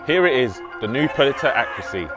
Here it is, the new Predator Accuracy.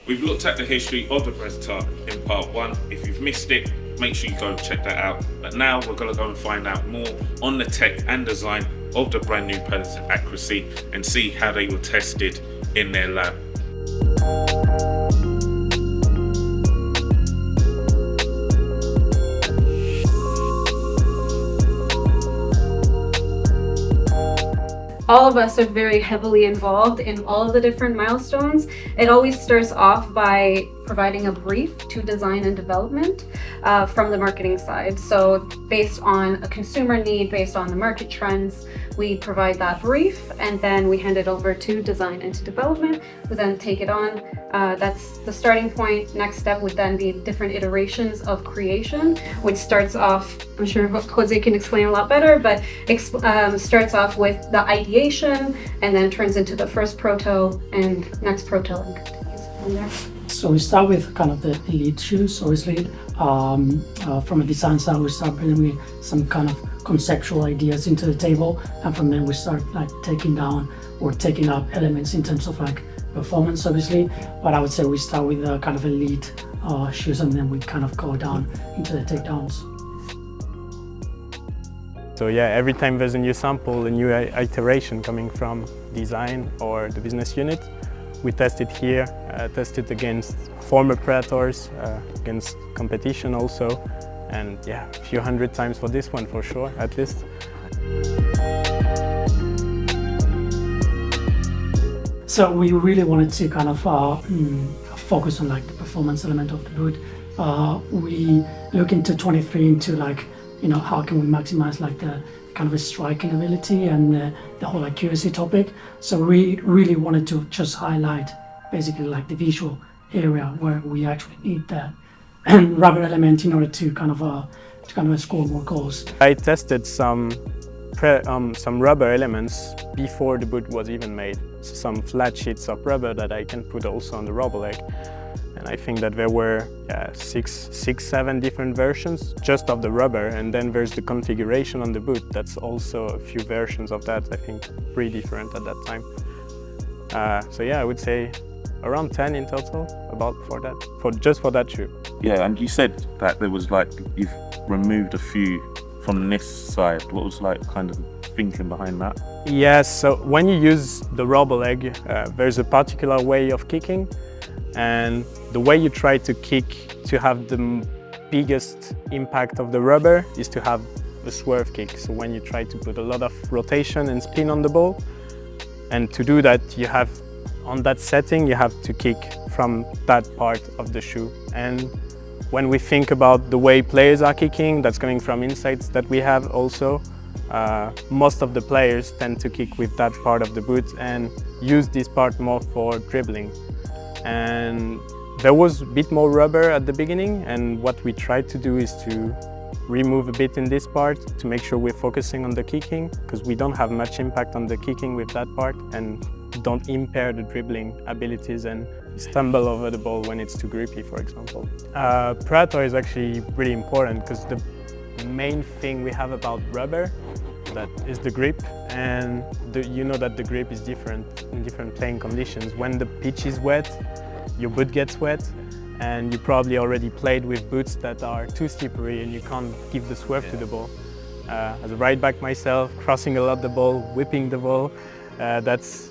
We've looked at the history of the Predator in part 1. If you've missed it, make sure you go check that out. But now we're going to go and find out more on the tech and design of the brand new Predator Accuracy and see how they were tested in their lab. All of us are very heavily involved in all of the different milestones. It always starts off by providing a brief to design and development from the marketing side. So based on a consumer need, based on the market trends, we provide that brief and then we hand it over to design and to development. We then take it on. That's the starting point. Next step would then be different iterations of creation, which starts off, I'm sure Jose can explain a lot better, but starts off with the ideation and then turns into the first proto and next proto and continues from there. So we start with kind of the lead shoes, obviously. From a design side, we start bringing some kind of conceptual ideas into the table, and from there we start like taking up elements in terms of like performance, obviously. But I would say we start with kind of a lead shoes, and then we kind of go down into the takedowns. So yeah, every time there's a new sample, a new iteration coming from design or the business unit, we test it here, test it against former Predators, against competition also, and yeah, a few hundred times for this one for sure, at least. So we really wanted to kind of focus on like the performance element of the boot. We look into 23 into like, you know, how can we maximize like the kind of a striking ability and the whole accuracy topic. So we really wanted to just highlight basically like the visual area where we actually need that and rubber element in order to kind of score more goals. I tested some rubber elements before the boot was even made. Some flat sheets of rubber that I can put also on the rubber leg. And I think that there were six, seven different versions just of the rubber, and then there's the configuration on the boot. That's also a few versions of that, I think 3 different at that time. So yeah, I would say around 10 in total, about just for that shoe. Yeah, and you said that there was like, you've removed a few from this side. What was like kind of thinking behind that? Yes, so when you use the rubber leg, there's a particular way of kicking. And the way you try to kick to have the biggest impact of the rubber is to have a swerve kick. So when you try to put a lot of rotation and spin on the ball, and to do that you have, on that setting, you have to kick from that part of the shoe. And when we think about the way players are kicking, that's coming from insights that we have also. Most of the players tend to kick with that part of the boot and use this part more for dribbling. And there was a bit more rubber at the beginning, and what we tried to do is to remove a bit in this part to make sure we're focusing on the kicking, because we don't have much impact on the kicking with that part and don't impair the dribbling abilities and stumble over the ball when it's too grippy, for example. Predator is actually really important because the main thing we have about rubber that is the grip, and you know that the grip is different in different playing conditions. When the pitch is wet, your boot gets wet, and you probably already played with boots that are too slippery and you can't give the swerve to the ball. As a right back myself, crossing a lot the ball, whipping the ball, that's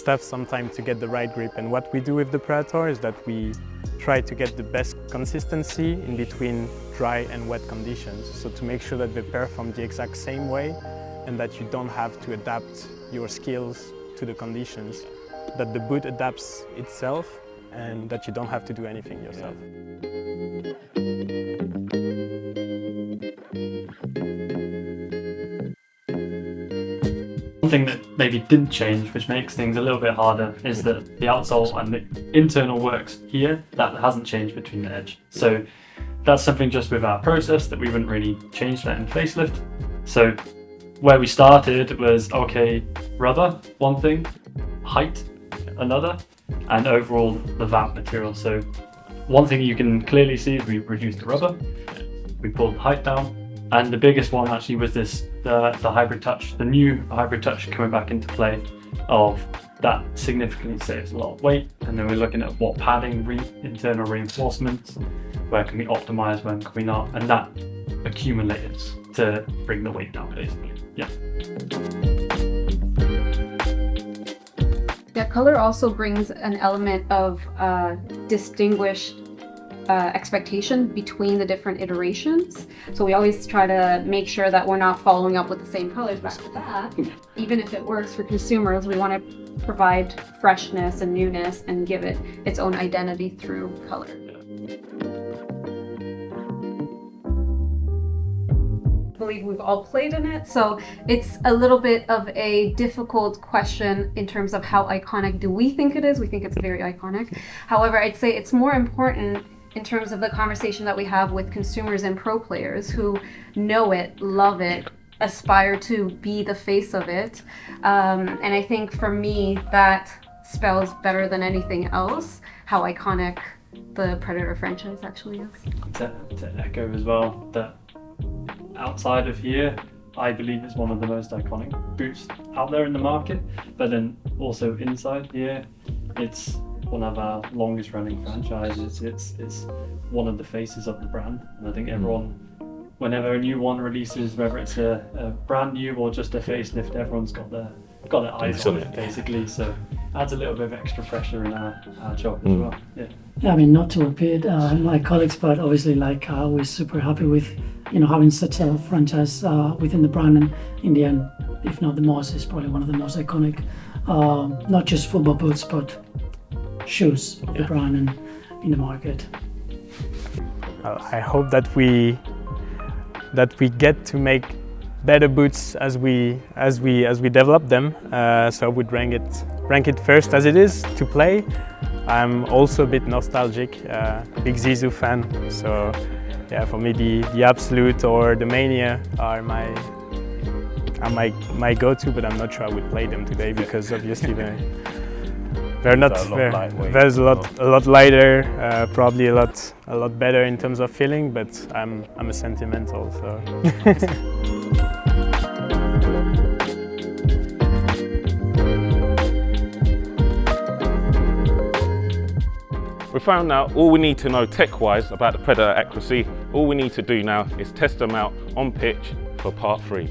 tough sometimes to get the right grip. And what we do with the Predator is that we try to get the best consistency in between dry and wet conditions. So to make sure that they perform the exact same way and that you don't have to adapt your skills to the conditions, that the boot adapts itself and that you don't have to do anything yourself. One thing that maybe didn't change, which makes things a little bit harder, is that the outsole and the internal works here, that hasn't changed between the edge. So that's something just with our process that we wouldn't really change that in facelift. So where we started was, okay, rubber, one thing, height, another, and overall the vamp material. So one thing you can clearly see is we reduced the rubber, we pulled the height down, and the biggest one actually was the hybrid touch, the new hybrid touch coming back into play, of that significantly saves a lot of weight. And then we're looking at what padding, internal reinforcements, where can we optimize, when can we not, and that accumulates to bring the weight down basically. Yeah. That color also brings an element of distinguished expectation between the different iterations. So we always try to make sure that we're not following up with the same colors back to back. Even if it works for consumers, we want to provide freshness and newness and give it its own identity through color. I believe we've all played in it, so it's a little bit of a difficult question in terms of how iconic do we think it is. We think it's very iconic. However, I'd say it's more important in terms of the conversation that we have with consumers and pro players who know it, love it, aspire to be the face of it. And I think for me, that spells better than anything else how iconic the Predator franchise actually is. To echo as well, that outside of here, I believe it's one of the most iconic boots out there in the market, but then also inside here, it's one of our longest running franchises. It's one of the faces of the brand, and I think everyone, whenever a new one releases, whether it's a brand new or just a facelift, everyone's got their eyes on it basically. So adds a little bit of extra pressure in our job as well. Yeah, I mean, not to repeat my colleagues, but obviously, like, we're super happy with, having such a franchise within the brand, and in the end, if not the most, it's probably one of the most iconic, not just football boots, but shoes of the brand and in the market. I hope that we get to make better boots as we develop them. So I would rank it first as it is to play. I'm also a bit nostalgic, big Zizou fan. So yeah, for me the Absolute or the Mania are my go-to, but I'm not sure I would play them today because obviously they're not. There's a lot lighter, probably a lot better in terms of feeling. But I'm a sentimental, so. We found out all we need to know tech-wise about the Predator accuracy. All we need to do now is test them out on pitch for part 3.